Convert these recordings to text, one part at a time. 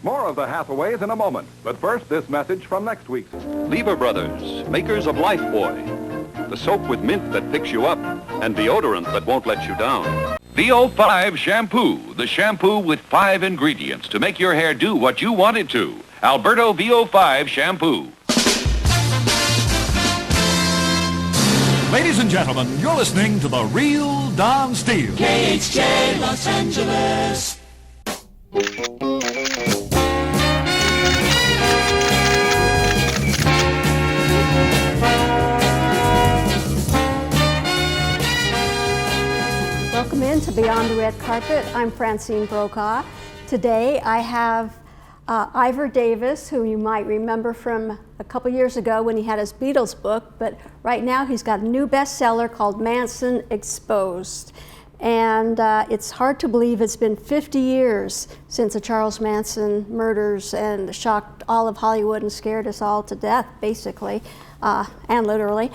More of the Hathaways in a moment, but first this message from next week's. Lever Brothers, makers of Lifebuoy, the soap with mint that picks you up and deodorant that won't let you down. VO5 Shampoo, the shampoo with 5 ingredients to make your hair do what you want it to. Alberto VO5 Shampoo. Ladies and gentlemen, you're listening to The Real Don Steele. KHJ Los Angeles. Welcome in to Beyond the Red Carpet. I'm Francine Brokaw. Today I have Ivor Davis, who you might remember from a couple years ago when he had his Beatles book, but right now he's got a new bestseller called Manson Exposed. And it's hard to believe it's been 50 years since the Charles Manson murders and shocked all of Hollywood and scared us all to death, basically, and literally.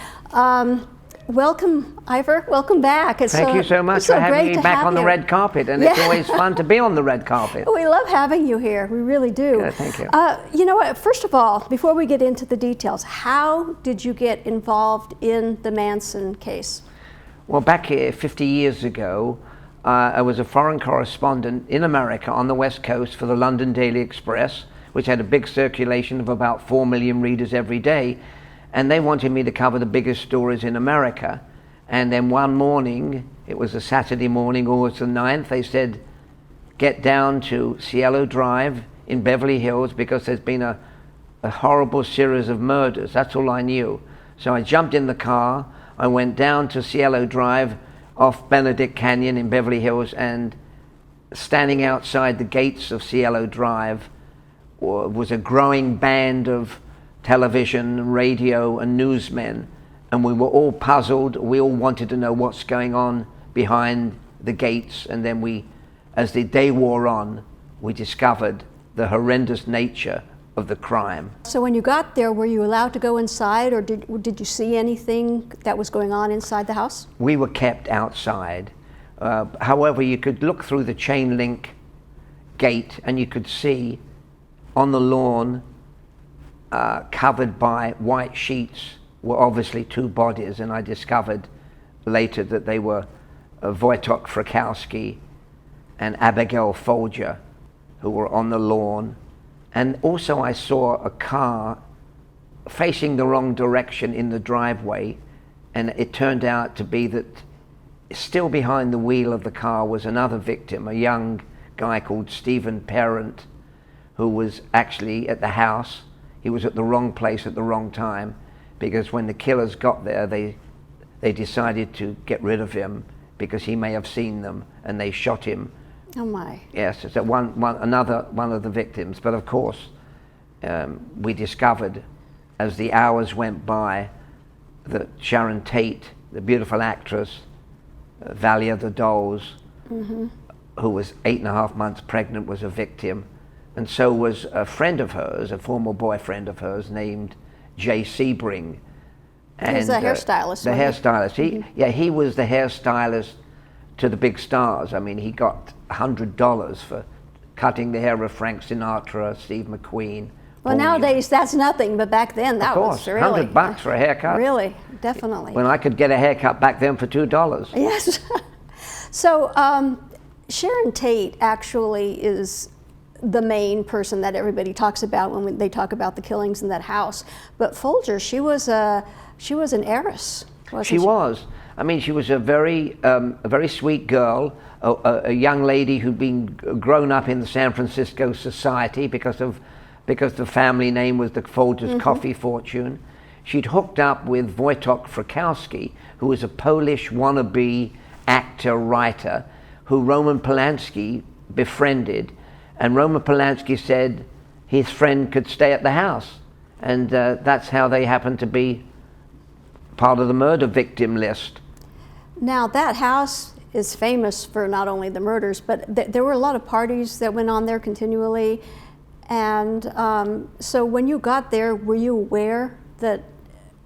Welcome, Ivor. Welcome back. Thank you so much for having me back on the red carpet, and it's always fun to be on the red carpet. We love having you here. We really do. Good, thank you. You know what? First of all, before we get into the details, how did you get involved in the Manson case? Well, back here 50 years ago, I was a foreign correspondent in America on the West Coast for the London Daily Express, which had a big circulation of about 4 million readers every day. And they wanted me to cover the biggest stories in America. And then one morning, it was a Saturday morning, August the 9th, they said, get down to Cielo Drive in Beverly Hills because there's been a horrible series of murders. That's all I knew. So I jumped in the car, I went down to Cielo Drive off Benedict Canyon in Beverly Hills, and standing outside the gates of Cielo Drive was a growing band of television, radio, and newsmen, and we were all puzzled. We all wanted to know what's going on behind the gates, and then as the day wore on, we discovered the horrendous nature of the crime. So when you got there, were you allowed to go inside, or did you see anything that was going on inside the house? We were kept outside. However, you could look through the chain link gate, and you could see on the lawn, covered by white sheets, were obviously 2 bodies, and I discovered later that they were Wojtek Frykowski and Abigail Folger, who were on the lawn. And also I saw a car facing the wrong direction in the driveway, and it turned out to be that still behind the wheel of the car was another victim, a young guy called Stephen Parent, who was actually at the house. He was at the wrong place at the wrong time, because when the killers got there, they decided to get rid of him because he may have seen them, and they shot him. Oh my. Yes, so another one of the victims. But of course, we discovered as the hours went by that Sharon Tate, the beautiful actress, Valley of the Dolls, who was 8.5 months pregnant, was a victim. And so was a friend of hers, a former boyfriend of hers named Jay Sebring. He was a hairstylist. The hairstylist. He was the hairstylist to the big stars. I mean, he got $100 for cutting the hair of Frank Sinatra, Steve McQueen. Well, nowadays that's nothing, but back then that was really $100 for a haircut. Really, definitely. When I could get a haircut back then for $2. Yes. So Sharon Tate actually is the main person that everybody talks about when they talk about the killings in that house. But Folger, she was an heiress, wasn't she? She was. I mean, she was a very sweet girl, a young lady who'd been grown up in the San Francisco society because the family name was the Folger's Coffee Fortune. She'd hooked up with Wojtek Frykowski, who was a Polish wannabe actor, writer, who Roman Polanski befriended. And Roman Polanski said his friend could stay at the house. And that's how they happened to be part of the murder victim list. Now, that house is famous for not only the murders, but there were a lot of parties that went on there continually. And so when you got there, were you aware that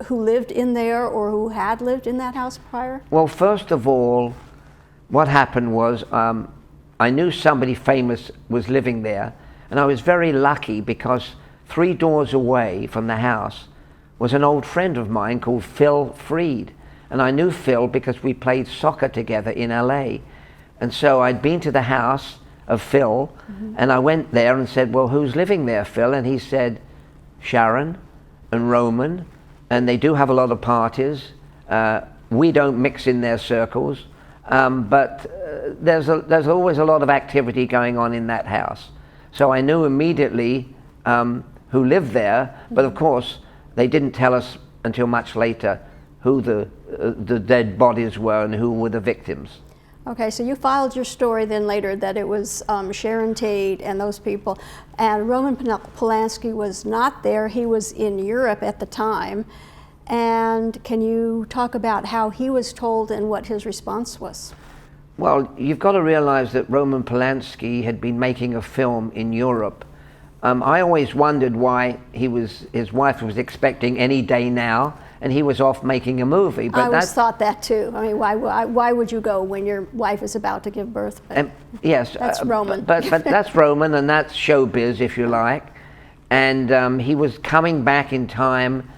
who lived in there or who had lived in that house prior? Well, first of all, what happened was I knew somebody famous was living there, And I was very lucky because 3 doors away from the house was an old friend of mine called Phil Freed. And I knew Phil because we played soccer together in LA. And so I'd been to the house of Phil, and I went there and said, well, who's living there, Phil? And he said, Sharon and Roman, and they do have a lot of parties. We don't mix in their circles, but there's always a lot of activity going on in that house. So I knew immediately who lived there, but of course they didn't tell us until much later who the dead bodies were and who were the victims. Okay, so you filed your story then later that it was Sharon Tate and those people, and Roman Polanski was not there. He was in Europe at the time. And can you talk about how he was told and what his response was? Well, you've got to realize that Roman Polanski had been making a film in Europe. I always wondered why his wife was expecting any day now, and he was off making a movie. But I always thought that too. I mean, why would you go when your wife is about to give birth? Yes, that's Roman. But that's Roman, and that's showbiz, if you like. And he was coming back in time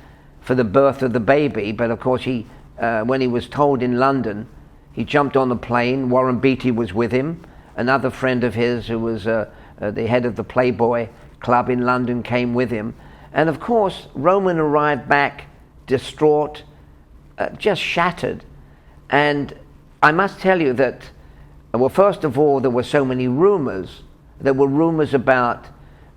for the birth of the baby. But of course, when he was told in London, he jumped on the plane. Warren Beatty was with him. Another friend of his, who was the head of the Playboy Club in London, came with him. And of course, Roman arrived back distraught, just shattered. And I must tell you that, well, first of all, there were so many rumors. There were rumors about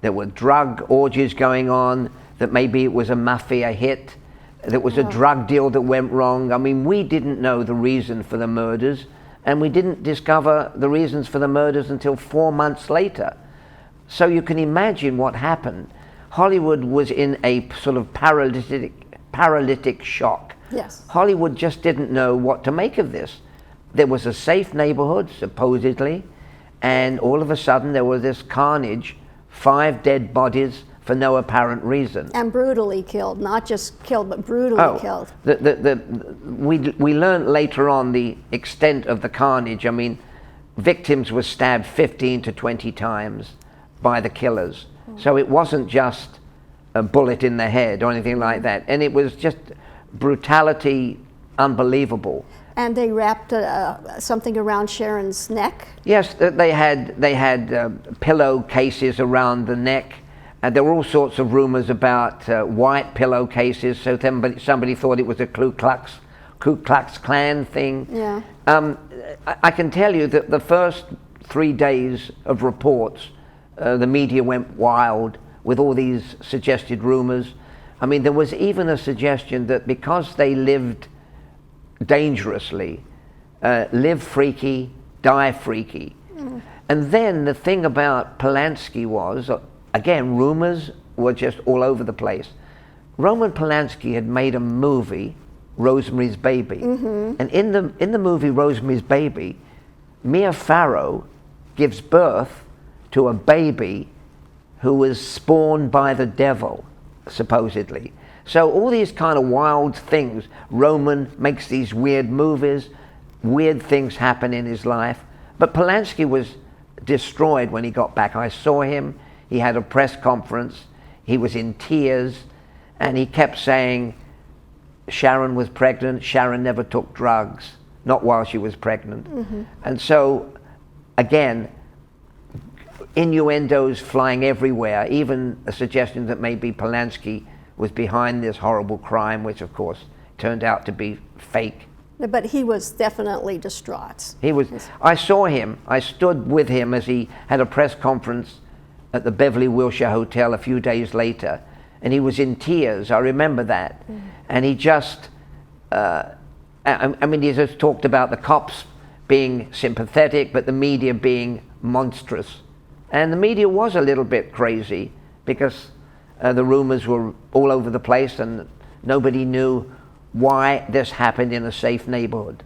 there were drug orgies going on, that maybe it was a mafia hit, there was a drug deal that went wrong. I mean, we didn't know the reason for the murders, and we didn't discover the reasons for the murders until 4 months later. So you can imagine what happened. Hollywood was in a sort of paralytic shock. Yes. Hollywood just didn't know what to make of this. There was a safe neighborhood, supposedly, and all of a sudden there was this carnage, 5 dead bodies for no apparent reason. And brutally killed, not just killed, but brutally killed. We learned later on the extent of the carnage. I mean, victims were stabbed 15 to 20 times by the killers. So it wasn't just a bullet in the head or anything like that. And it was just brutality unbelievable. And they wrapped something around Sharon's neck? Yes, they had pillowcases around the neck. And there were all sorts of rumors about white pillowcases, so somebody thought it was a Ku Klux Klan thing. Yeah. I can tell you that the first 3 days of reports, the media went wild with all these suggested rumors. I mean, there was even a suggestion that because they lived dangerously, live freaky, die freaky. And then the thing about Polanski was, again, rumors were just all over the place. Roman Polanski had made a movie, Rosemary's Baby. And in the movie Rosemary's Baby, Mia Farrow gives birth to a baby who was spawned by the devil, supposedly. So all these kind of wild things. Roman makes these weird movies, weird things happen in his life. But Polanski was destroyed when he got back. I saw him. He had a press conference. He was in tears, and he kept saying Sharon was pregnant. Sharon never took drugs, not while she was pregnant. And so, again, innuendos flying everywhere, even a suggestion that maybe Polanski was behind this horrible crime, which of course turned out to be fake. But he was definitely distraught. He was. I saw him. I stood with him as he had a press conference at the Beverly Wilshire Hotel a few days later, and he was in tears. I remember that. And he just, I mean, he just talked about the cops being sympathetic, but the media being monstrous. And the media was a little bit crazy because the rumors were all over the place and nobody knew why this happened in a safe neighborhood.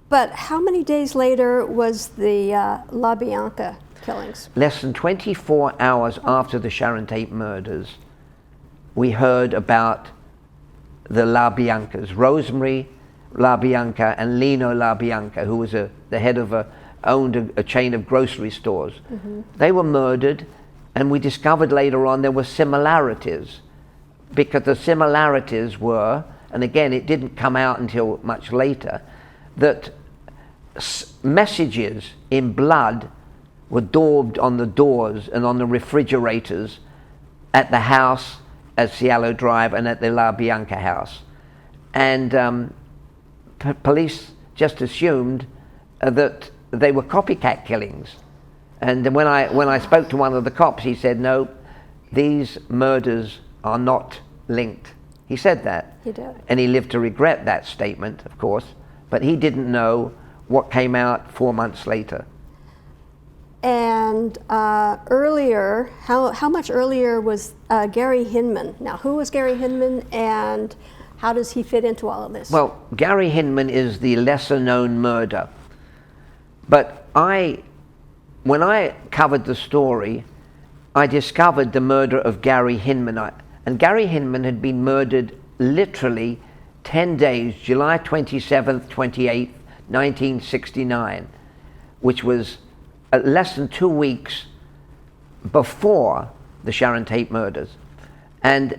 But how many days later was the La Bianca killings? Less than 24 hours after the Sharon Tate murders, we heard about the La Biancas, Rosemary La Bianca and Lino La Bianca, who was the head of owned a chain of grocery stores. They were murdered, And we discovered later on there were similarities, because the similarities were, and again it didn't come out until much later, that messages in blood were daubed on the doors and on the refrigerators at the house at Cielo Drive and at the La Bianca house. And police just assumed that they were copycat killings. And when I spoke to one of the cops, he said, no, these murders are not linked. He said that. He did. And he lived to regret that statement, of course, but he didn't know what came out 4 months later. And earlier, how much earlier was Gary Hinman? Now, who was Gary Hinman, and how does he fit into all of this? Well, Gary Hinman is the lesser known murder. But when I covered the story, I discovered the murder of Gary Hinman. And Gary Hinman had been murdered literally 10 days, July 27th, 28th, 1969, which was less than 2 weeks before the Sharon Tate murders. And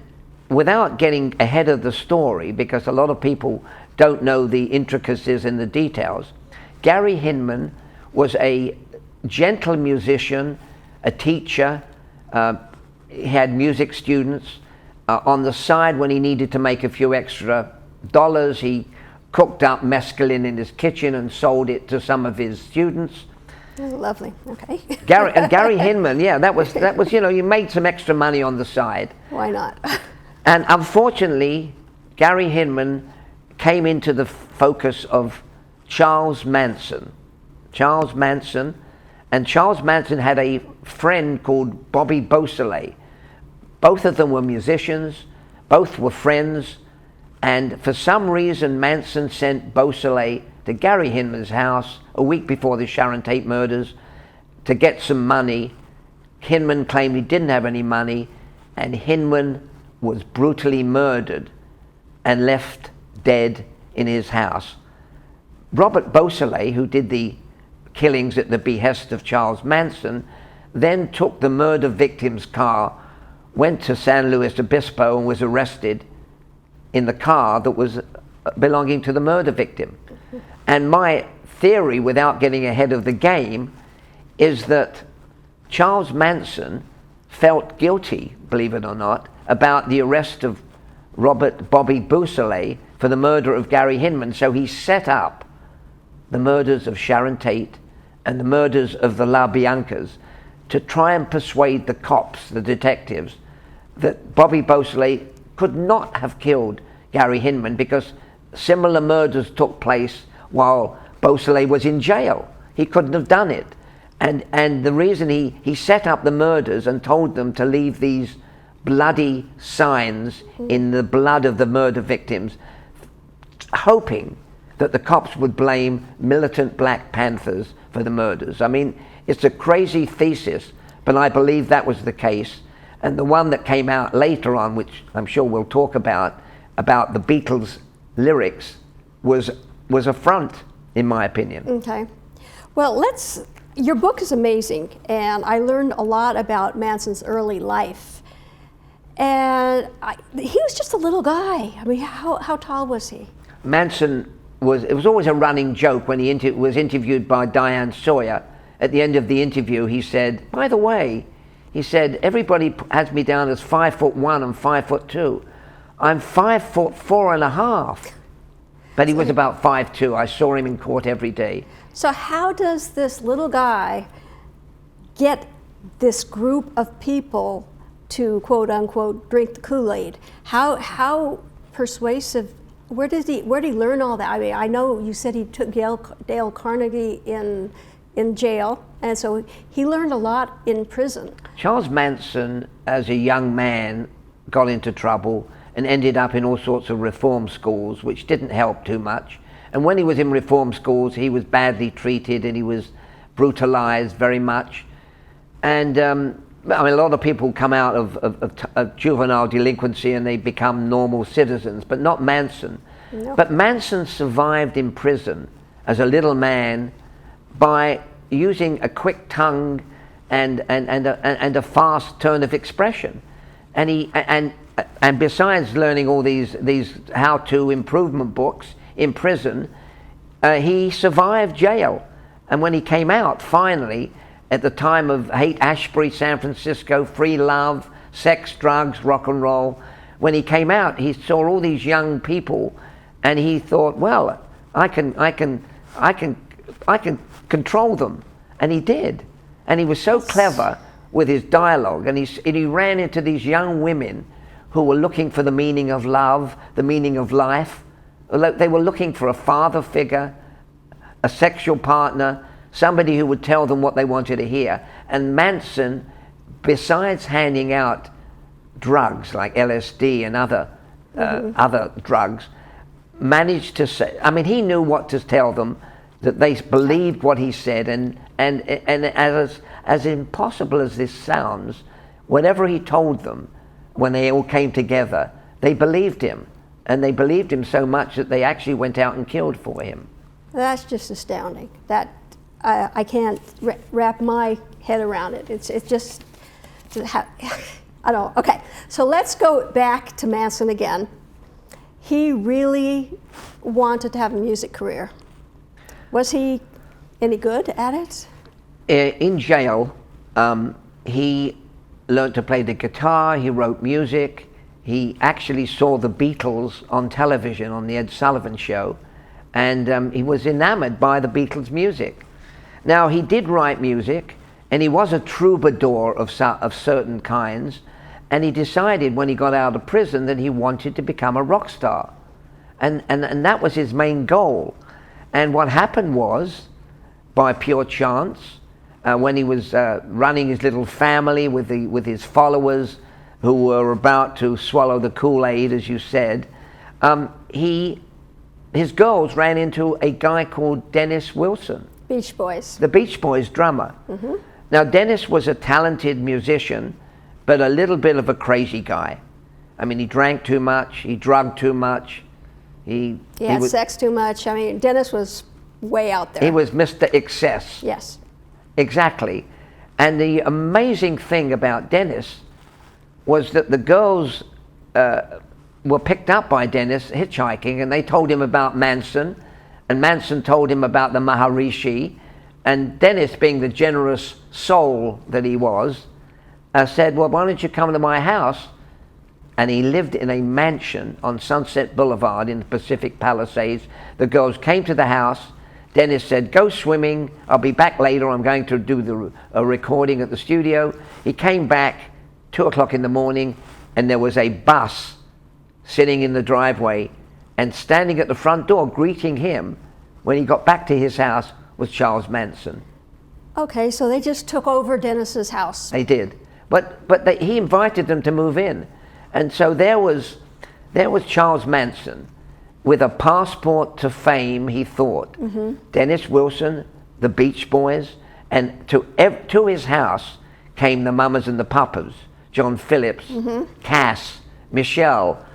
without getting ahead of the story, because a lot of people don't know the intricacies and the details, Gary Hinman was a gentle musician, a teacher. He had music students. On the side, when he needed to make a few extra dollars, he cooked up mescaline in his kitchen and sold it to some of his students. Oh, lovely. Okay. Gary Hinman, yeah, that was you made some extra money on the side. Why not? And unfortunately, Gary Hinman came into the focus of Charles Manson. Charles Manson had a friend called Bobby Beausoleil. Both of them were musicians, both were friends, and for some reason Manson sent Beausoleil to Gary Hinman's house a week before the Sharon Tate murders to get some money. Hinman claimed he didn't have any money, and Hinman was brutally murdered and left dead in his house. Robert Beausoleil, who did the killings at the behest of Charles Manson, then took the murder victim's car, went to San Luis Obispo, and was arrested in the car that was belonging to the murder victim. And my theory, without getting ahead of the game, is that Charles Manson felt guilty, believe it or not, about the arrest of Bobby Beausoleil for the murder of Gary Hinman. So he set up the murders of Sharon Tate and the murders of the La Biancas to try and persuade the cops, the detectives, that Bobby Beausoleil could not have killed Gary Hinman, because similar murders took place while Beausoleil was in jail. He couldn't have done it. And the reason he set up the murders and told them to leave these bloody signs in the blood of the murder victims, hoping that the cops would blame militant Black Panthers for the murders. I mean, it's a crazy thesis, but I believe that was the case. And the one that came out later on, which I'm sure we'll talk about the Beatles lyrics, was a front, in my opinion. Okay. Well, your book is amazing, and I learned a lot about Manson's early life. And he was just a little guy. I mean, how tall was he? Manson it was always a running joke when he was interviewed by Diane Sawyer. At the end of the interview, he said, by the way, he said, everybody has me down as 5'1" and 5'2". I'm 5'4.5". But he was about 5'2". I saw him in court every day. So how does this little guy get this group of people to, quote unquote, drink the Kool-Aid? How persuasive? Where did he learn all that? I mean, I know you said he took Dale Carnegie in jail, and so he learned a lot in prison. Charles Manson, as a young man, got into trouble and ended up in all sorts of reform schools, which didn't help too much. And when he was in reform schools, he was badly treated and he was brutalized very much. And I mean, a lot of people come out of juvenile delinquency and they become normal citizens, but not Manson. No. But Manson survived in prison as a little man by using a quick tongue and a fast turn of expression. And besides learning all these how-to improvement books in prison, he survived jail. And when he came out, finally, at the time of Haight-Ashbury, San Francisco, free love, sex, drugs, rock and roll, when he came out, he saw all these young people, and he thought, well, I can control them. And he did. And he was so clever with his dialogue, and he ran into these young women who were looking for the meaning of love, the meaning of life. They were looking for a father figure, a sexual partner, somebody who would tell them what they wanted to hear. And Manson, besides handing out drugs like LSD and other drugs, managed to say, I mean, he knew what to tell them, that they believed what he said, and as impossible as this sounds, whatever he told them, when they all came together, they believed him, and they believed him so much that they actually went out and killed for him. That's just astounding. That I can't wrap my head around it. It's just, I don't. Okay, so let's go back to Manson again. He really wanted to have a music career. Was he any good at it? In jail, he learned to play the guitar, he wrote music, he actually saw the Beatles on television on the Ed Sullivan Show, and he was enamored by the Beatles' music. Now, he did write music, and he was a troubadour of certain kinds, and he decided when he got out of prison that he wanted to become a rock star. And that was his main goal. And what happened was, by pure chance, when he was running his little family with his followers who were about to swallow the Kool-Aid, as you said, his girls ran into a guy called Dennis Wilson. Beach Boys. The Beach Boys drummer. Mm-hmm. Now, Dennis was a talented musician, but a little bit of a crazy guy. I mean, he drank too much, he drugged too much. He had sex too much. I mean, Dennis was way out there. He was Mr. Excess. Yes. Exactly. And the amazing thing about Dennis was that the girls were picked up by Dennis hitchhiking, and they told him about Manson, and Manson told him about the Maharishi, and Dennis, being the generous soul that he was, said, well, why don't you come to my house? And he lived in a mansion on Sunset Boulevard in the Pacific Palisades. The girls came to the house. Dennis said, go swimming, I'll be back later, I'm going to do a recording at the studio. He came back 2 o'clock in the morning, and there was a bus sitting in the driveway, and standing at the front door greeting him when he got back to his house was Charles Manson. Okay, so they just took over Dennis's house. They did. But he invited them to move in. And so there was Charles Manson with a passport to fame, he thought. Mm-hmm. Dennis Wilson, the Beach Boys, and to his house came the Mamas and the Papas, John Phillips, mm-hmm. Cass, Michelle,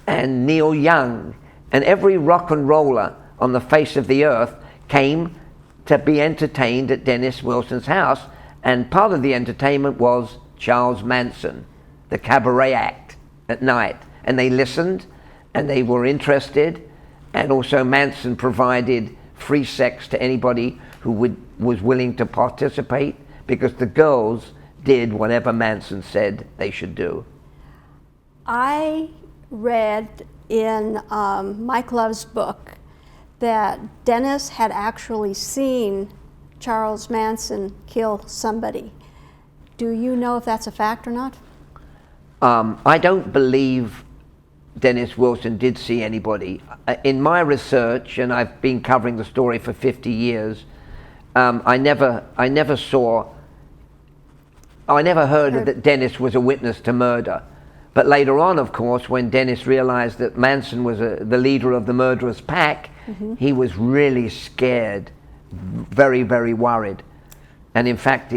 and Neil Young, and every rock and roller on the face of the earth came to be entertained at Dennis Wilson's house, and part of the entertainment was Charles Manson, the cabaret act at night. And they listened, and they were interested, and also Manson provided free sex to anybody who was willing to participate, because the girls did whatever Manson said they should do. I read in Mike Love's book that Dennis had actually seen Charles Manson kill somebody. Do you know if that's a fact or not? I don't believe Dennis Wilson did see anybody. In my research, and I've been covering the story for 50 years, I never heard that Dennis was a witness to murder. But later on, of course, when Dennis realized that Manson was the leader of the murderous pack, mm-hmm. he was really scared, very, very worried. And in fact,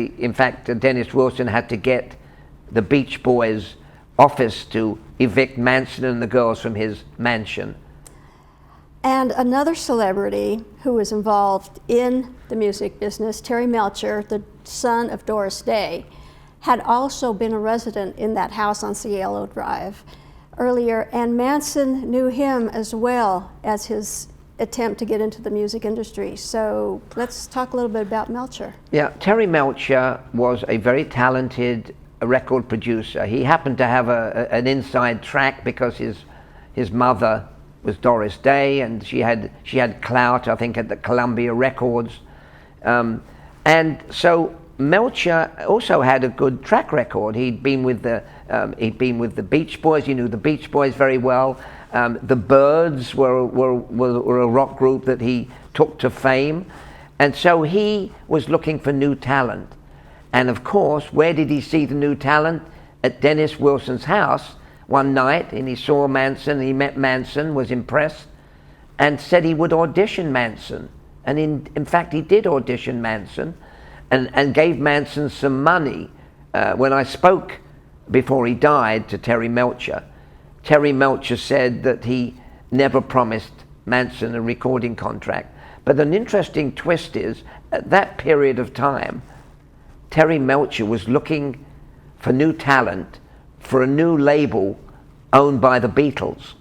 Dennis Wilson had to get the Beach Boys' office to evict Manson and the girls from his mansion. And another celebrity who was involved in the music business, Terry Melcher, the son of Doris Day, had also been a resident in that house on Cielo Drive earlier, and Manson knew him as well as his attempt to get into the music industry. So let's talk a little bit about Melcher. Yeah, Terry Melcher was a very talented record producer. He happened to have an inside track because his mother was Doris Day, and she had clout, I think, at the Columbia Records, and so Melcher also had a good track record. He'd been with the Beach Boys. He knew the Beach Boys very well. The Byrds were a rock group that he took to fame, and so he was looking for new talent. And of course, where did he see the new talent? At Dennis Wilson's house one night, and he saw Manson, he met Manson, was impressed, and said he would audition Manson. And in fact, he did audition Manson, and gave Manson some money. When I spoke before he died to Terry Melcher said that he never promised Manson a recording contract. But an interesting twist is, at that period of time, Terry Melcher was looking for new talent for a new label owned by the Beatles.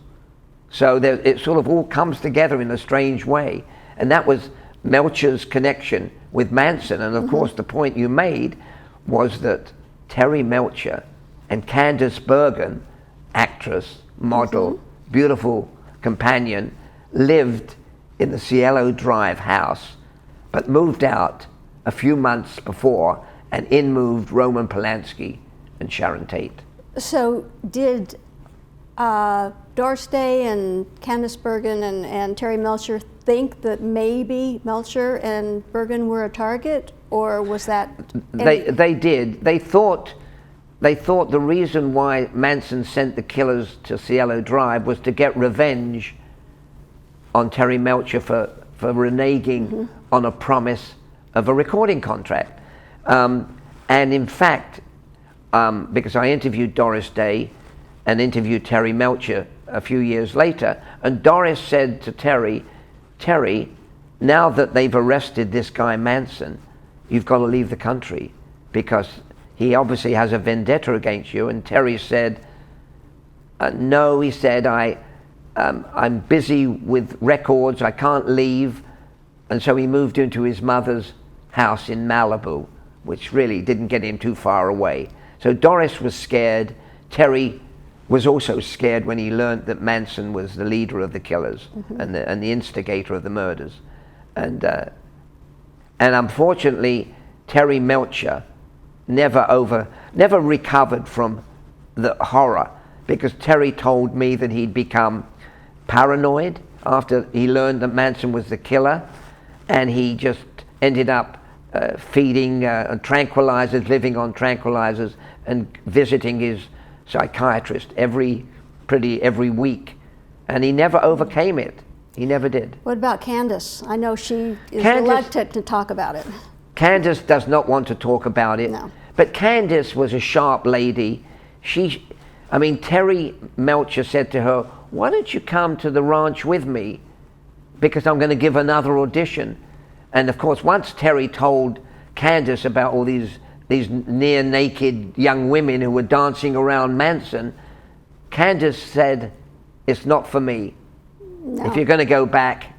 So it sort of all comes together in a strange way. And that was Melcher's connection with Manson. And of course, the point you made was that Terry Melcher and Candice Bergen, actress, model, beautiful companion, lived in the Cielo Drive house, but moved out a few months before, and in moved Roman Polanski and Sharon Tate. So did Doris Day and Candice Bergen and Terry Melcher think that maybe Melcher and Bergen were a target, or was that? They did. They thought the reason why Manson sent the killers to Cielo Drive was to get revenge on Terry Melcher for reneging on a promise of a recording contract. And in fact, because I interviewed Doris Day and interviewed Terry Melcher a few years later, and Doris said to Terry, now that they've arrested this guy Manson, you've got to leave the country because he obviously has a vendetta against you. And Terry said, no, he said, I'm busy with records, I can't leave. And so he moved into his mother's house in Malibu, which really didn't get him too far away. So Doris was scared. Terry was also scared when he learned that Manson was the leader of the killers and the instigator of the murders. And unfortunately, Terry Melcher never recovered from the horror, because Terry told me that he'd become paranoid after he learned that Manson was the killer, and he just ended up feeding tranquilizers, living on tranquilizers, and visiting his psychiatrist every week, and he never overcame it. He never did. What about Candice? I know she is reluctant to talk about it. Candice does not want to talk about it. No. But Candice was a sharp lady. Terry Melcher said to her, why don't you come to the ranch with me, because I'm going to give another audition. And of course, once Terry told Candice about all these near naked young women who were dancing around Manson, Candice said, it's not for me. No. If you're going to go back,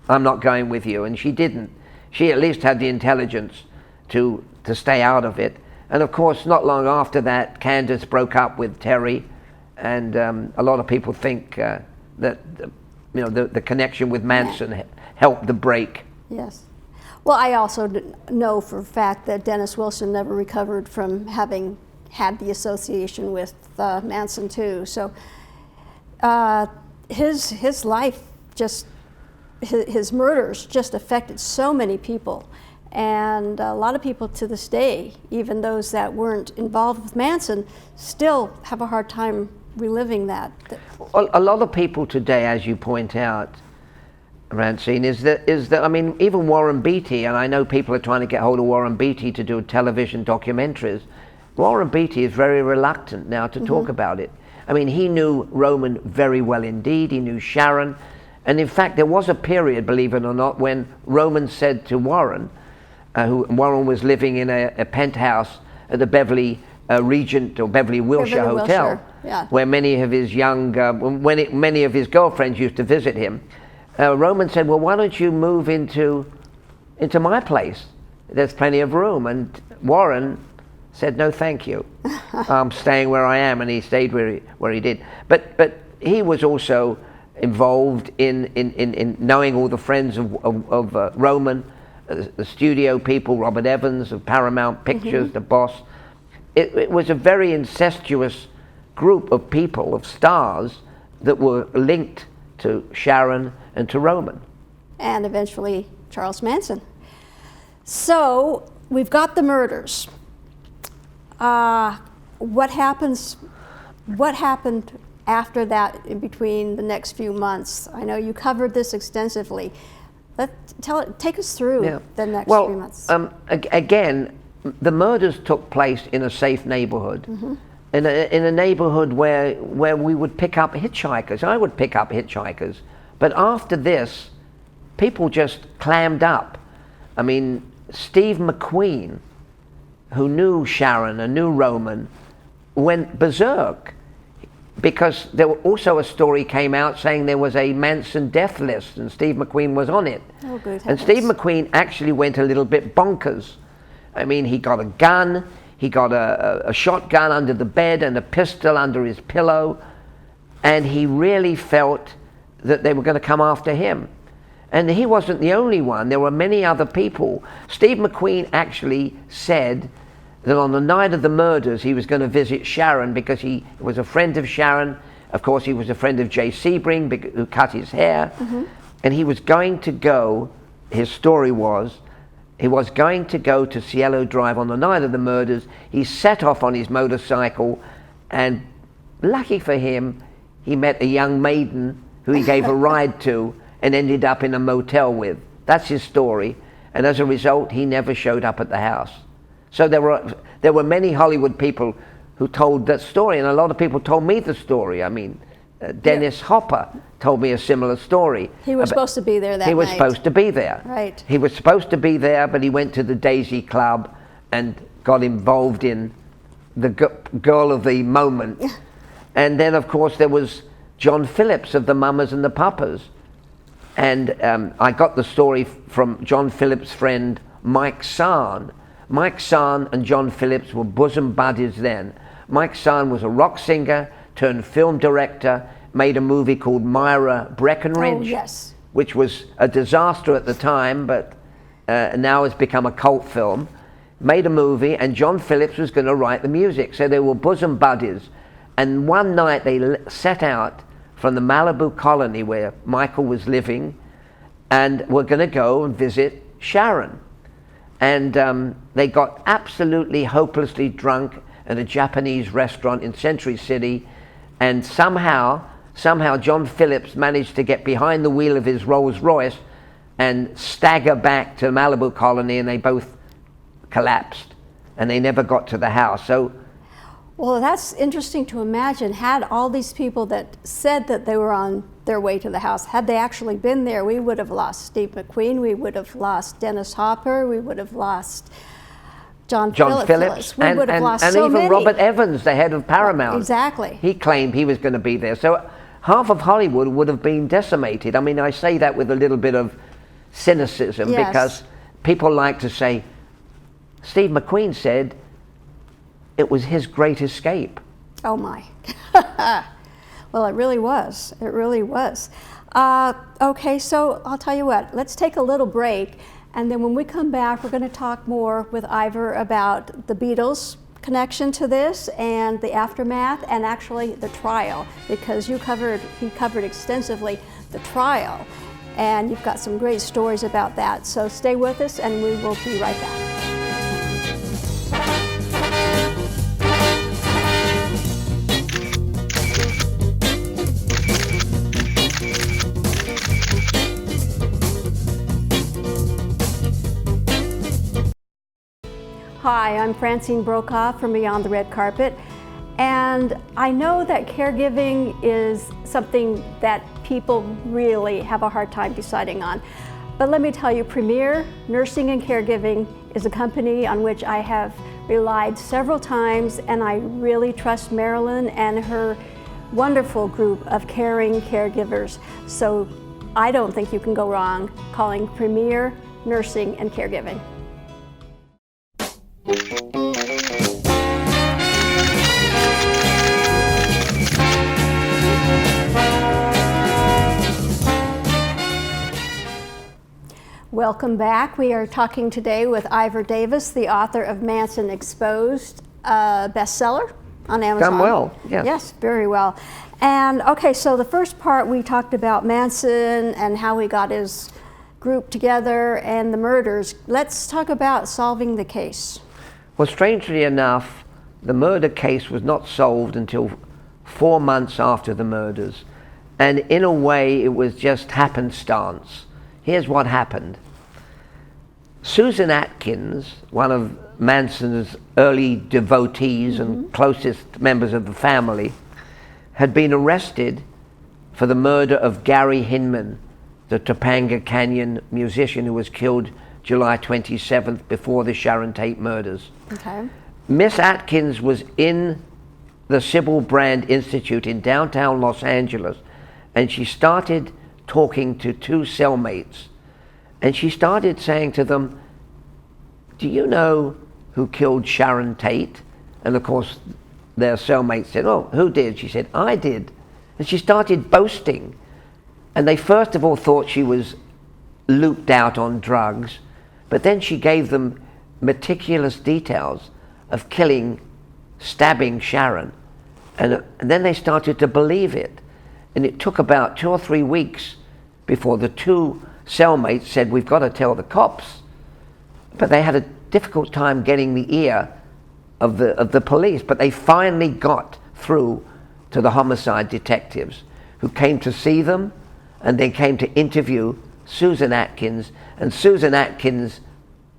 I'm not going with you. And she didn't. She at least had the intelligence to stay out of it. And of course, not long after that, Candice broke up with Terry, and a lot of people think that the connection with Manson helped the break. Yes. Well, I also know for a fact that Dennis Wilson never recovered from having had the association with Manson too. So his life his murders just affected so many people. And a lot of people to this day, even those that weren't involved with Manson, still have a hard time reliving that. A lot of people today, as you point out, Francine, is that even Warren Beatty, and I know people are trying to get hold of Warren Beatty to do television documentaries. Warren Beatty is very reluctant now to talk about it. I mean, he knew Roman very well indeed. He knew Sharon, And in fact, there was a period, believe it or not, when Roman said to Warren, Warren was living in a penthouse at the Beverly Regent or Beverly Wilshire Hotel, yeah, where many of his many of his girlfriends used to visit him. Roman said, well, why don't you move into my place? There's plenty of room. And Warren said, no, thank you. I'm staying where I am, and he stayed where he did. But he was also involved in knowing all the friends of Roman, the studio people, Robert Evans of Paramount Pictures, the boss. It was a very incestuous group of people, of stars, that were linked to Sharon and to Roman. And eventually Charles Manson. So we've got the murders. What happened after that, in between the next few months? I know you covered this extensively. Take us through the next few months. Again, the murders took place in a safe neighborhood, in a neighborhood where we would pick up hitchhikers. I would pick up hitchhikers. But after this, people just clammed up. I mean, Steve McQueen, who knew Sharon and knew Roman, went berserk, because there were also a story came out saying there was a Manson death list and Steve McQueen was on it. Oh, good heavens. And Steve McQueen actually went a little bit bonkers. I mean, he got a gun, he got a shotgun under the bed and a pistol under his pillow, and he really felt that they were going to come after him. And he wasn't the only one. There were many other people. Steve McQueen actually said that on the night of the murders he was going to visit Sharon because he was a friend of Sharon. Of course, he was a friend of Jay Sebring, who cut his hair. And he was going to go, his story was, he was going to go to Cielo Drive on the night of the murders. He set off on his motorcycle, and lucky for him, he met a young maiden who he gave a ride to and ended up in a motel with. That's his story. And as a result, he never showed up at the house. So there were many Hollywood people who told that story, and a lot of people told me the story. I mean, Dennis Hopper told me a similar story. He was supposed to be there that night. He was supposed to be there. Right. He was supposed to be there, but he went to the Daisy Club and got involved in the girl of the moment. And then, of course, there was John Phillips of the Mamas and the Papas. And I got the story from John Phillips' friend, Mike Sarn. Mike Sarn and John Phillips were bosom buddies then. Mike Sarn was a rock singer turned film director, made a movie called Myra Breckenridge, which was a disaster at the time, but now has become a cult film. Made a movie, and John Phillips was going to write the music. So they were bosom buddies. And one night they set out from the Malibu colony where Michael was living, and were going to go and visit Sharon. And they got absolutely hopelessly drunk at a Japanese restaurant in Century City, and somehow John Phillips managed to get behind the wheel of his Rolls Royce and stagger back to the Malibu colony, and they both collapsed, and they never got to the house. So, well, that's interesting to imagine. Had all these people that said that they were on their way to the house, had they actually been there, we would have lost Steve McQueen, we would have lost Dennis Hopper, we would have lost John Phillips. We would have lost so even many. Robert Evans, the head of Paramount. Exactly. He claimed he was going to be there. So half of Hollywood would have been decimated. I mean, I say that with a little bit of cynicism, because people like to say, Steve McQueen said it was his great escape. Oh my. Well, it really was. It really was. Okay, so I'll tell you what, let's take a little break, and then when we come back, we're going to talk more with Ivor about the Beatles connection to this and the aftermath, and actually the trial, because he covered extensively the trial, and you've got some great stories about that. So stay with us, and we will be right back. Hi, I'm Francine Brokaw from Beyond the Red Carpet, and I know that caregiving is something that people really have a hard time deciding on. But let me tell you, Premier Nursing and Caregiving is a company on which I have relied several times, and I really trust Marilyn and her wonderful group of caring caregivers. So I don't think you can go wrong calling Premier Nursing and Caregiving. Welcome back. We are talking today with Ivor Davis, the author of Manson Exposed, a bestseller on Amazon. Done well, yes. Yes, very well. And okay, so the first part we talked about Manson and how he got his group together and the murders. Let's talk about solving the case. Well, strangely enough, the murder case was not solved until 4 months after the murders. And in a way, it was just happenstance. Here's what happened. Susan Atkins, one of Manson's early devotees and closest members of the family, had been arrested for the murder of Gary Hinman, the Topanga Canyon musician who was killed July 27th before the Sharon Tate murders. Okay. Miss Atkins was in the Sybil Brand Institute in downtown Los Angeles, and she started talking to two cellmates, and she started saying to them, "Do you know who killed Sharon Tate?" And of course their cellmate said, "Oh, who did?" She said, "I did." And she started boasting, and they first of all thought she was looped out on drugs, but then she gave them meticulous details of stabbing Sharon, and then they started to believe it. And it took about 2 or 3 weeks before the two cellmates said, "We've got to tell the cops." But they had a difficult time getting the ear of the police. But they finally got through to the homicide detectives, who came to see them and they came to interview Susan Atkins. And Susan Atkins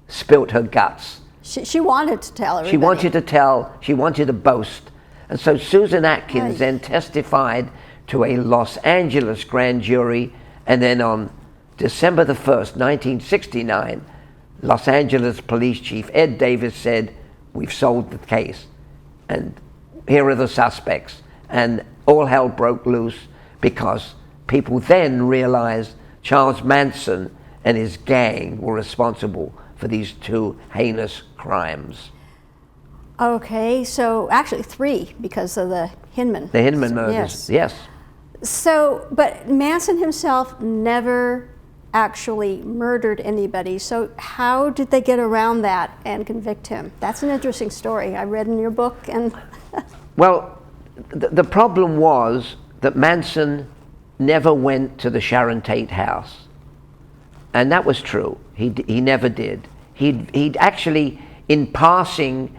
spilt her guts. She wanted to tell everybody. She wanted to tell, she wanted to boast. And so Susan Atkins then testified to a Los Angeles grand jury, and then on December the 1st, 1969, Los Angeles Police Chief Ed Davis said, "We've solved the case, and here are the suspects." And all hell broke loose because people then realized Charles Manson and his gang were responsible for these two heinous crimes. Okay, so actually 3 because of the Hinman. The Hinman murders, yes. So, but Manson himself never actually murdered anybody. So how did they get around that and convict him? That's an interesting story. I read in your book. And well, the problem was that Manson never went to the Sharon Tate house. And that was true. He never did. He'd actually, in passing,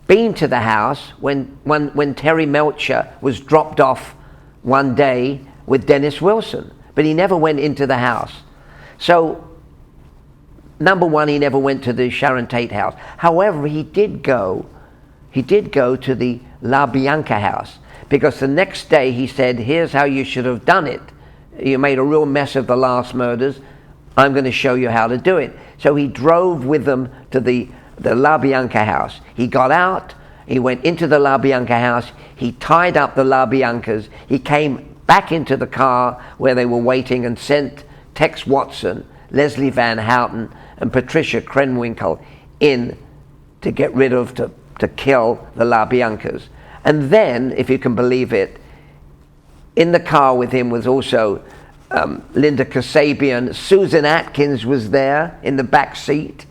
been to the house when Terry Melcher was dropped off one day with Dennis Wilson, but he never went into the house. So, number one, he never went to the Sharon Tate house. However, he did go to the La Bianca house, because the next day he said, "Here's how you should have done it. You made a real mess of the last murders. I'm going to show you how to do it." So he drove with them to the La Bianca house. He got out, he went into the La Bianca house, he tied up the La Biancas, he came back into the car where they were waiting and sent Tex Watson, Leslie Van Houten, and Patricia Krenwinkel in to get rid of, to kill the La Biancas. And then, if you can believe it, in the car with him was also Linda Kasabian. Susan Atkins was there in the back seat.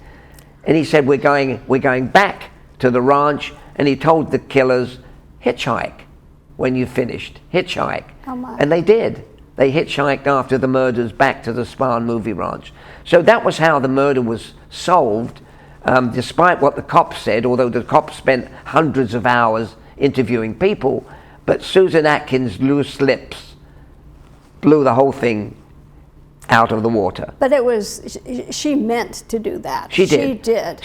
And he said, we're going back to the ranch. And he told the killers, "Hitchhike when you finished, hitchhike." Oh my. And they did. They hitchhiked after the murders back to the Spahn movie ranch. So that was how the murder was solved, despite what the cops said, although the cops spent hundreds of hours interviewing people. But Susan Atkins' loose lips blew the whole thing out of the water. But it was, she meant to do that. She did. She did.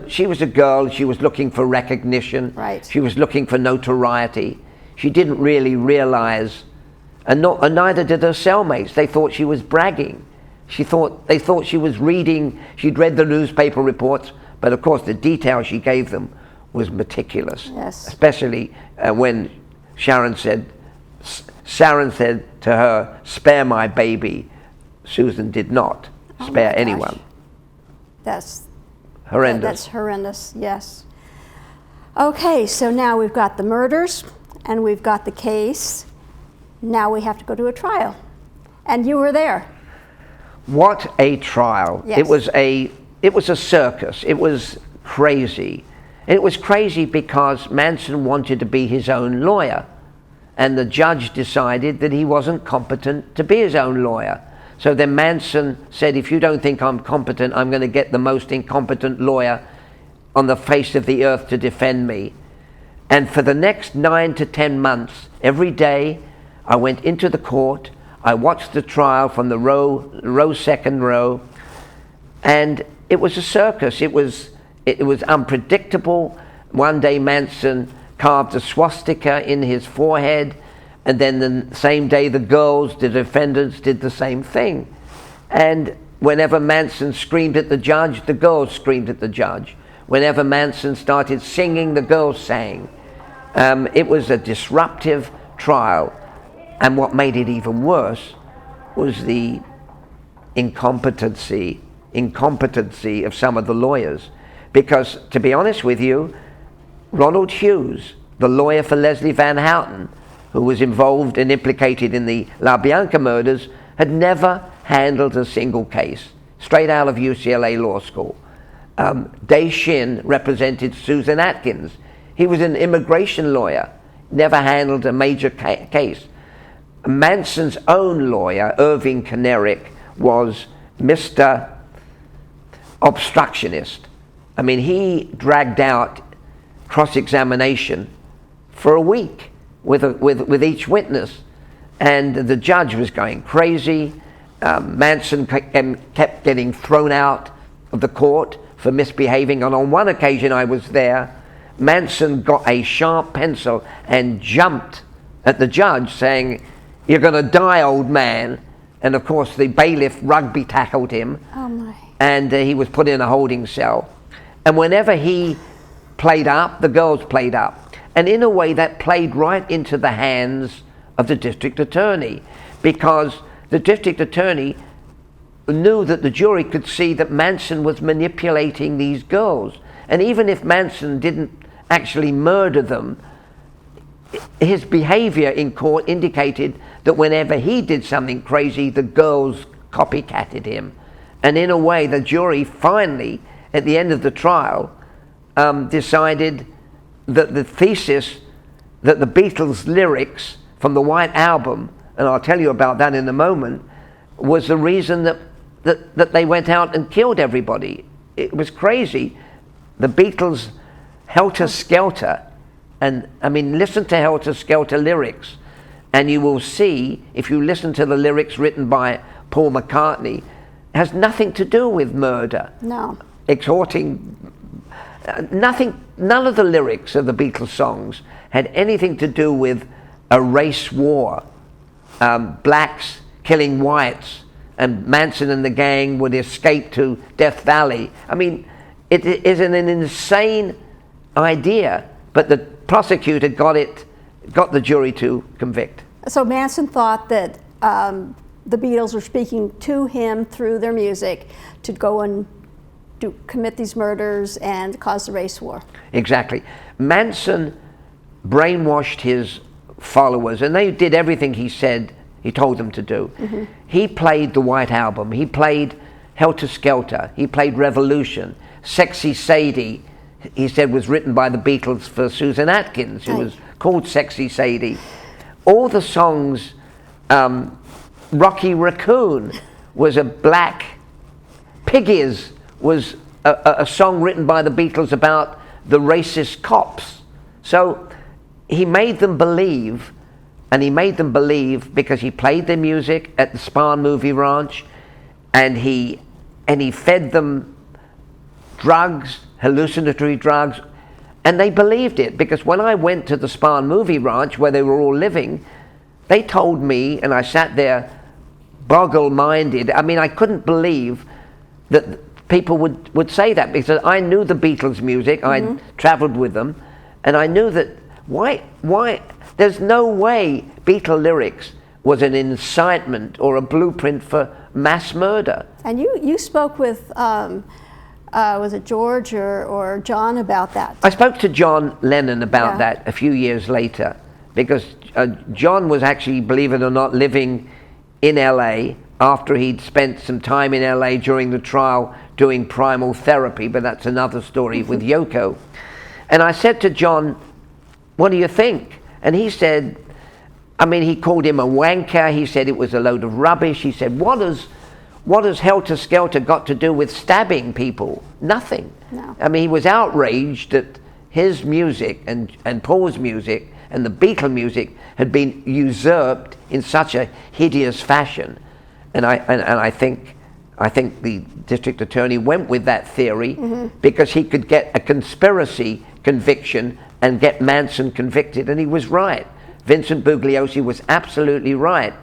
She was a girl. She was looking for recognition. Right. She was looking for notoriety. She didn't really realize and neither did her cellmates. They thought she was bragging. They thought she was reading, she'd read the newspaper reports, but of course the detail she gave them was meticulous. Yes. Especially when Sharon said to her, "Spare my baby." Susan did not spare anyone. That's horrendous. That's horrendous, yes. Okay, so now we've got the murders and we've got the case. Now we have to go to a trial. And you were there. What a trial. Yes. It was a circus. It was crazy. And it was crazy because Manson wanted to be his own lawyer. And the judge decided that he wasn't competent to be his own lawyer. So then Manson said, "If you don't think I'm competent, I'm going to get the most incompetent lawyer on the face of the earth to defend me." And for the next 9 to 10 months, every day, I went into the court. I watched the trial from the second row, and it was a circus. It was unpredictable. One day Manson carved a swastika in his forehead, and then the same day the defendants did the same thing. And whenever Manson screamed at the judge, the girls screamed at the judge. Whenever Manson started singing, the girls sang. It was a disruptive trial. And what made it even worse was the incompetency of some of the lawyers. Because, to be honest with you, Ronald Hughes, the lawyer for Leslie Van Houten, who was involved and implicated in the La Bianca murders, had never handled a single case, straight out of UCLA Law School. Day Shin represented Susan Atkins. He was an immigration lawyer, never handled a major case. Manson's own lawyer, Irving Kanerick, was Mr. Obstructionist. I mean, he dragged out cross-examination for a week with each witness, and the judge was going crazy. Manson kept getting thrown out of the court for misbehaving, and on one occasion I was there, Manson got a sharp pencil and jumped at the judge saying, "You're going to die, old man." And of course the bailiff rugby tackled him. Oh my. And he was put in a holding cell. And whenever he played up, the girls played up. And in a way that played right into the hands of the district attorney, because the district attorney knew that the jury could see that Manson was manipulating these girls. And even if Manson didn't actually murder them, his behavior in court indicated that whenever he did something crazy, the girls copycatted him. And in a way, the jury finally, at the end of the trial, decided that the thesis that the Beatles' lyrics from the White Album, and I'll tell you about that in a moment, was the reason that they went out and killed everybody. It was crazy. The Beatles' Helter Skelter, and I mean, listen to Helter Skelter lyrics, and you will see, if you listen to the lyrics written by Paul McCartney, it has nothing to do with murder. No. Exhorting, none of the lyrics of the Beatles songs had anything to do with a race war, blacks killing whites, and Manson and the gang would escape to Death Valley. I mean, it is an insane idea, but the prosecutor got the jury to convict. So Manson thought that the Beatles were speaking to him through their music to go and commit these murders and cause the race war. Exactly. Manson brainwashed his followers, and they did everything he said he told them to do. Mm-hmm. He played the White Album. He played Helter Skelter. He played Revolution. Sexy Sadie, he said, was written by the Beatles for Susan Atkins. It was called Sexy Sadie. All the songs, Rocky Raccoon was a black, Piggies was a song written by the Beatles about the racist cops. So he made them believe, and he made them believe because he played their music at the Spahn Movie Ranch, and he fed them drugs, hallucinatory drugs, and they believed it. Because when I went to the Spahn Movie Ranch where they were all living, they told me, and I sat there boggle-minded. I mean, I couldn't believe that people would say that, because I knew the Beatles music, I'd traveled with them, and I knew that why there's no way Beatle lyrics was an incitement or a blueprint for mass murder. And you spoke with, was it George or John about that? I spoke to John Lennon about that a few years later, because John was actually, believe it or not, living in LA after he'd spent some time in LA during the trial doing primal therapy, but that's another story with Yoko. And I said to John, what do you think? And he said, I mean, he called him a wanker. He said it was a load of rubbish. He said, what has Helter Skelter got to do with stabbing people? Nothing. No. I mean, he was outraged that his music and Paul's music and the Beatle music had been usurped in such a hideous fashion. And I think the district attorney went with that theory because he could get a conspiracy conviction and get Manson convicted, and he was right. Vincent Bugliosi was absolutely right.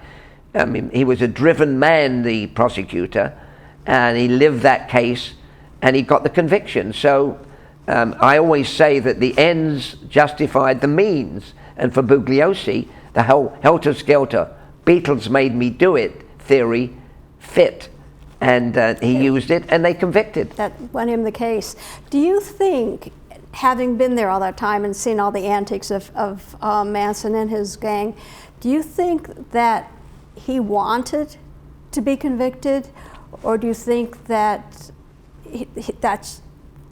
I mean, he was a driven man, the prosecutor, and he lived that case, and he got the conviction. So I always say that the ends justified the means, and for Bugliosi, the whole Helter Skelter, Beatles made me do it theory fit, and he used it, and they convicted. That won him the case. Do you think, having been there all that time and seen all the antics of Manson and his gang, do you think that he wanted to be convicted, or do you think that that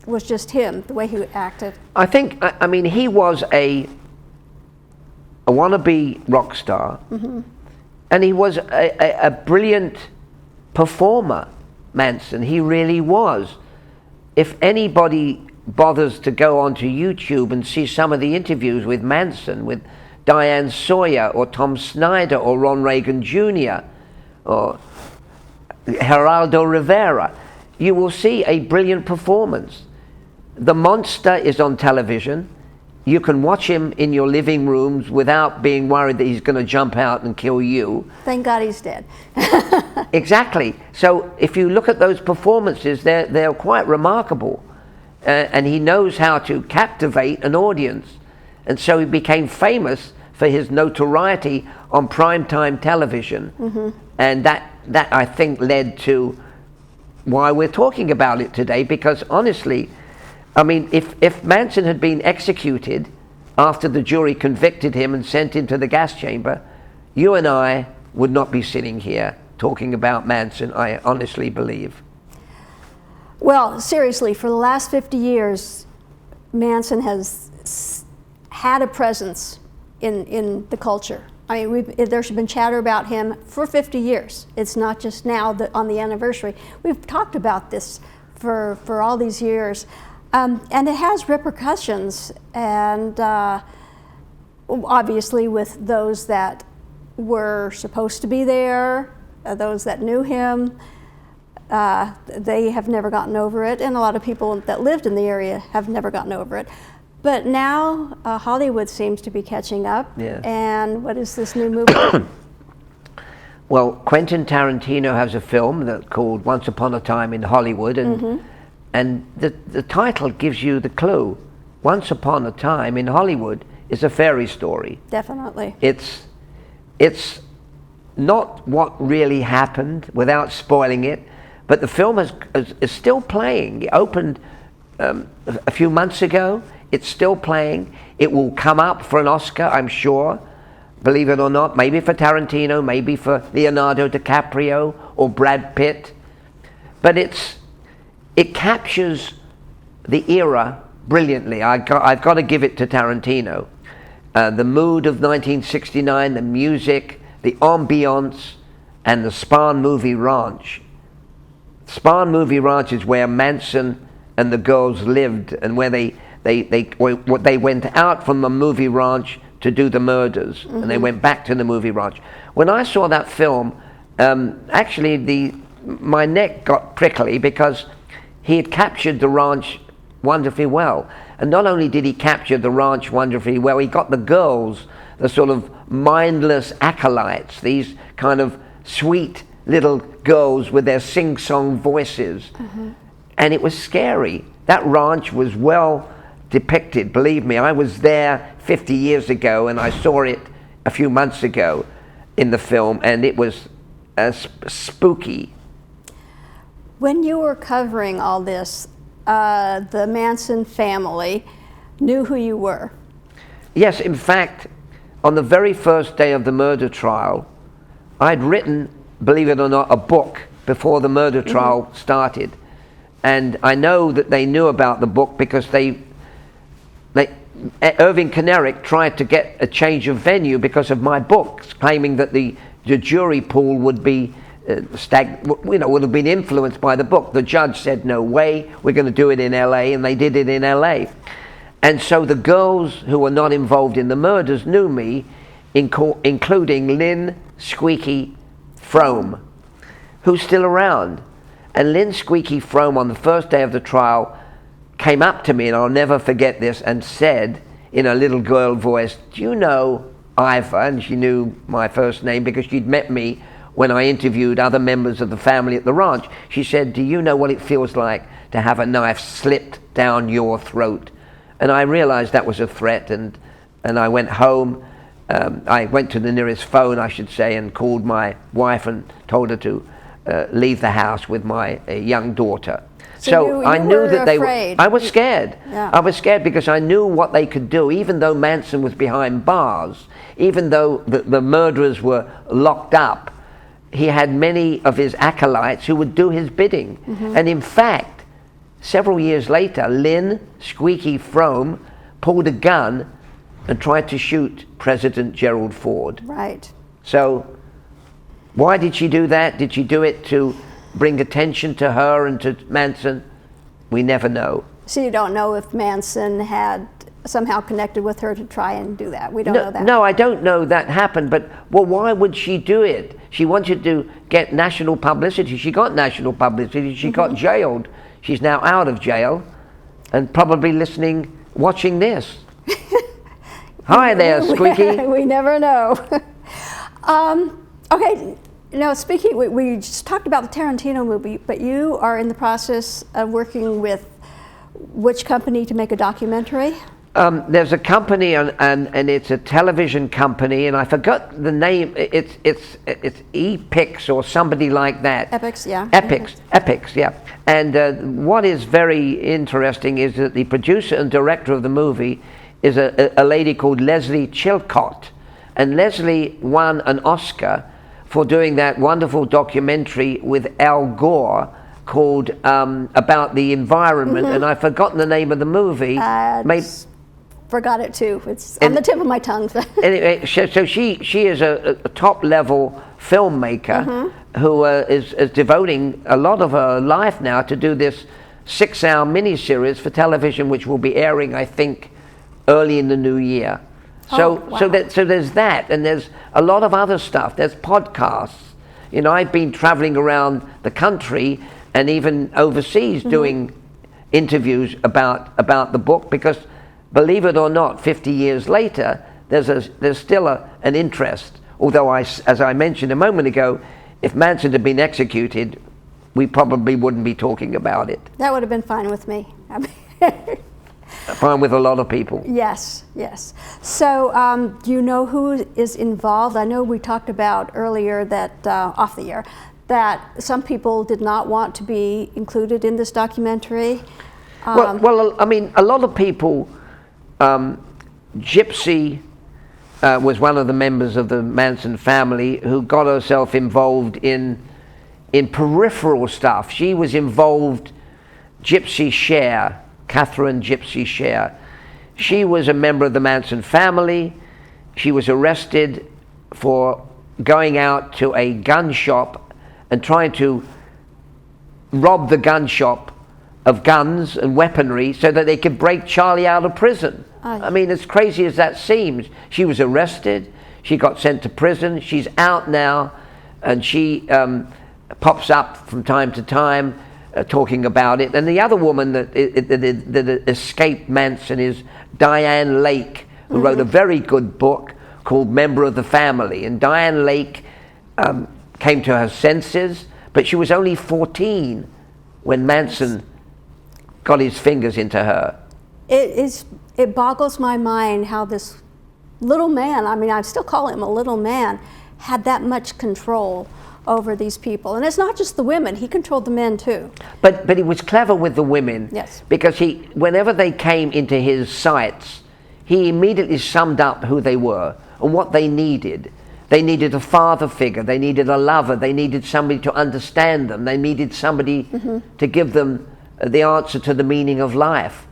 was just him, the way he acted? I think, I mean, he was a wannabe rock star, and he was a brilliant performer, Manson. He really was. If anybody bothers to go onto YouTube and see some of the interviews with Manson, with Diane Sawyer or Tom Snyder or Ron Reagan Jr. or Geraldo Rivera, you will see a brilliant performance. The monster is on television. You can watch him in your living rooms without being worried that he's going to jump out and kill you. Thank God he's dead. Exactly. So if you look at those performances, they're quite remarkable. And he knows how to captivate an audience. And so he became famous for his notoriety on primetime television. And that I think led to why we're talking about it today, because honestly, I mean, if Manson had been executed after the jury convicted him and sent him to the gas chamber, you and I would not be sitting here talking about Manson, I honestly believe. Well, seriously, for the last 50 years, Manson has had a presence in the culture. I mean, there's been chatter about him for 50 years. It's not just now on the anniversary. We've talked about this for all these years. And it has repercussions, and obviously with those that were supposed to be there, those that knew him, they have never gotten over it, and a lot of people that lived in the area have never gotten over it. But now Hollywood seems to be catching up. Yeah. And what is this new movie? Well, Quentin Tarantino has a film called Once Upon a Time in Hollywood, and the title gives you the clue. Once Upon a Time in Hollywood is a fairy story. Definitely. It's not what really happened, without spoiling it, but the film is still playing. It opened a few months ago. It's still playing. It will come up for an Oscar, I'm sure, believe it or not, maybe for Tarantino, maybe for Leonardo DiCaprio or Brad Pitt. But it captures the era brilliantly. I've got to give it to Tarantino. The mood of 1969, the music, the ambiance, and the Spahn Movie Ranch. Spahn Movie Ranch is where Manson and the girls lived, and where they went out from the movie ranch to do the murders, and they went back to the movie ranch. When I saw that film, actually my neck got prickly, because he had captured the ranch wonderfully well. And not only did he capture the ranch wonderfully well, he got the girls, the sort of mindless acolytes, these kind of sweet little girls with their sing-song voices. And it was scary. That ranch was well depicted, believe me. I was there 50 years ago, and I saw it a few months ago in the film, and it was spooky. When you were covering all this, the Manson family knew who you were. Yes, in fact, on the very first day of the murder trial, I'd written, believe it or not, a book before the murder trial started. And I know that they knew about the book because Irving Kinerick tried to get a change of venue because of my books, claiming that the jury pool would be would have been influenced by the book. The judge said, no way, we're going to do it in LA, and they did it in LA. And so the girls who were not involved in the murders knew me, including Lynn Squeaky Frome, who's still around. And Lynn Squeaky Frome, on the first day of the trial, came up to me, and I'll never forget this, and said in a little girl voice, do you know Ivor? And she knew my first name because she'd met me when I interviewed other members of the family at the ranch. She said, do you know what it feels like to have a knife slipped down your throat? And I realized that was a threat, and I went home. I went to the nearest phone, I should say, and called my wife and told her to leave the house with my young daughter. So you I knew that they were. afraid. I was scared. Yeah. I was scared because I knew what they could do, even though Manson was behind bars, even though the murderers were locked up. He had many of his acolytes who would do his bidding. And in fact, several years later, Lynn Squeaky Frome pulled a gun and tried to shoot President Gerald Ford. Right. So why did she do that? Did she do it to bring attention to her and to Manson? We never know. So you don't know if Manson had somehow connected with her to try and do that? We don't know that? No, I don't know that happened, but well, why would she do it? She wanted to get national publicity. She got national publicity. She got jailed. She's now out of jail and probably listening, watching this. Hi there, Squeaky. We never know. Okay, now speaking, we just talked about the Tarantino movie, but you are in the process of working with which company to make a documentary? There's a company, and it's a television company, and I forgot the name. It's Epix or somebody like that. Epix, yeah. Epix, yeah. And what is very interesting is that the producer and director of the movie is a lady called Leslie Chilcott, and Leslie won an Oscar for doing that wonderful documentary with Al Gore called about the environment, and I've forgotten the name of the movie. Forgot it too. It's on the tip of my tongue. Anyway, so she is a top-level filmmaker who is devoting a lot of her life now to do this 6-hour miniseries for television, which will be airing, I think, early in the new year. So there's that, and there's a lot of other stuff. There's podcasts. You know, I've been traveling around the country and even overseas doing interviews about the book because, believe it or not, 50 years later, there's still an interest. Although, as I mentioned a moment ago, if Manson had been executed, we probably wouldn't be talking about it. That would have been fine with me. Fine with a lot of people. Yes, yes. So do you know who is involved? I know we talked about earlier that, off the air, that some people did not want to be included in this documentary. Well, I mean, a lot of people, Gypsy was one of the members of the Manson family who got herself involved in peripheral stuff. She was involved, Gypsy Cher, Catherine Gypsy Cher. She was a member of the Manson family. She was arrested for going out to a gun shop and trying to rob the gun shop of guns and weaponry so that they could break Charlie out of prison. I mean, as crazy as that seems, she was arrested, she got sent to prison, she's out now, and she pops up from time to time talking about it. And the other woman that escaped Manson is Diane Lake, who wrote a very good book called Member of the Family. And Diane Lake came to her senses, but she was only 14 when Manson got his fingers into her. It boggles my mind how this little man, I mean, I still call him a little man, had that much control over these people. And it's not just the women, he controlled the men too. But he was clever with the women. Yes. Because whenever they came into his sights, he immediately summed up who they were and what they needed. They needed a father figure, they needed a lover, they needed somebody to understand them, they needed somebody to give them the answer to the meaning of life.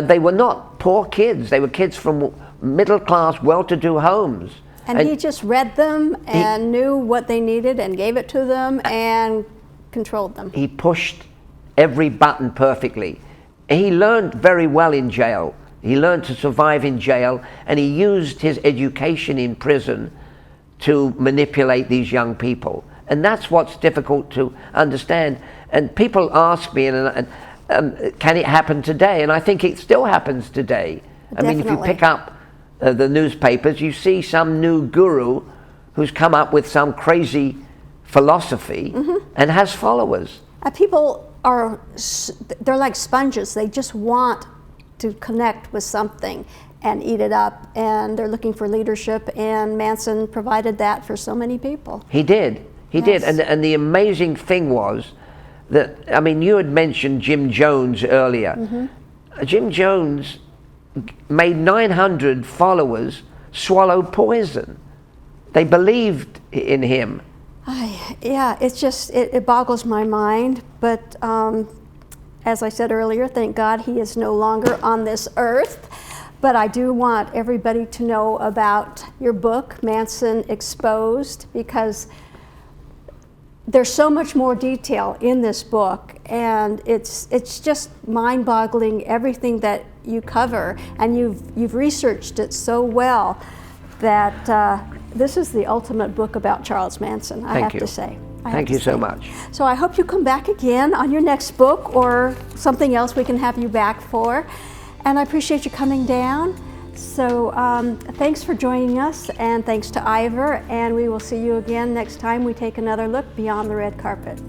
They were not poor kids, they were kids from middle-class, well-to-do homes. And he just read them and knew what they needed and gave it to them and controlled them. He pushed every button perfectly. He learned very well in jail. He learned to survive in jail, and he used his education in prison to manipulate these young people. And that's what's difficult to understand. And people ask me, can it happen today? And I think it still happens today. Definitely. I mean, if you pick up the newspapers, you see some new guru who's come up with some crazy philosophy and has followers. People they're like sponges. They just want to connect with something and eat it up, and they're looking for leadership, and Manson provided that for so many people. He did. He did. And the amazing thing was that, I mean, you had mentioned Jim Jones earlier. Jim Jones made 900 followers swallow poison. They believed in him. Yeah, it's just, it boggles my mind, but as I said earlier, thank God he is no longer on this earth. But I do want everybody to know about your book, Manson Exposed, because there's so much more detail in this book, and it's just mind-boggling, everything that you cover, and you've researched it so well that this is the ultimate book about Charles Manson, I have to say. Thank you so much. So I hope you come back again on your next book or something else we can have you back for. And I appreciate you coming down. So thanks for joining us, and thanks to Ivor, and we will see you again next time we take another look beyond the red carpet.